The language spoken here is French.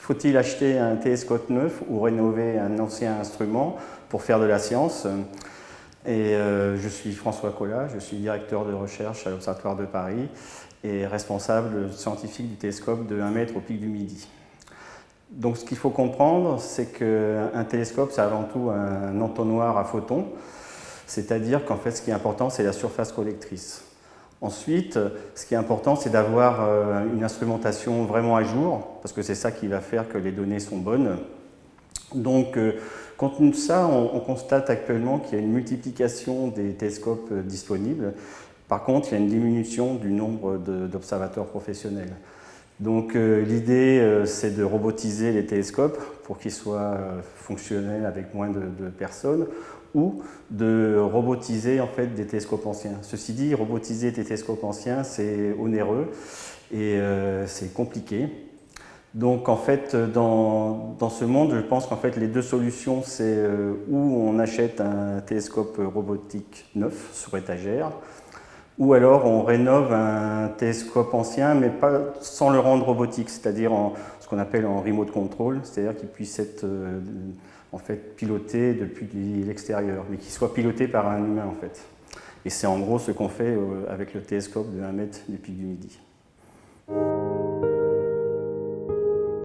Faut-il acheter un télescope neuf ou rénover un ancien instrument pour faire de la science? Et je suis François Collat, je suis directeur de recherche à l'Observatoire de Paris et responsable scientifique du télescope de 1 mètre au pic du Midi. Donc ce qu'il faut comprendre, c'est qu'un télescope, c'est avant tout un entonnoir à photons, c'est-à-dire qu'en fait ce qui est important, c'est la surface collectrice. Ensuite, ce qui est important, c'est d'avoir une instrumentation vraiment à jour, parce que c'est ça qui va faire que les données sont bonnes. Donc, compte tenu de ça, on constate actuellement qu'il y a une multiplication des télescopes disponibles. Par contre, il y a une diminution du nombre d'observateurs professionnels. Donc, l'idée, c'est de robotiser les télescopes pour qu'ils soient fonctionnels avec moins de personnes, ou de robotiser en fait des télescopes anciens. Ceci dit, robotiser des télescopes anciens, c'est onéreux et c'est compliqué. Donc en fait, dans ce monde, je pense qu'en fait les deux solutions, c'est où on achète un télescope robotique neuf sur étagère, ou alors on rénove un télescope ancien, mais pas sans le rendre robotique, c'est-à-dire ce qu'on appelle en remote control, c'est-à-dire qu'il puisse être en fait piloté depuis l'extérieur, mais qu'il soit piloté par un humain en fait. Et c'est en gros ce qu'on fait avec le télescope de 1 mètre du pic du Midi.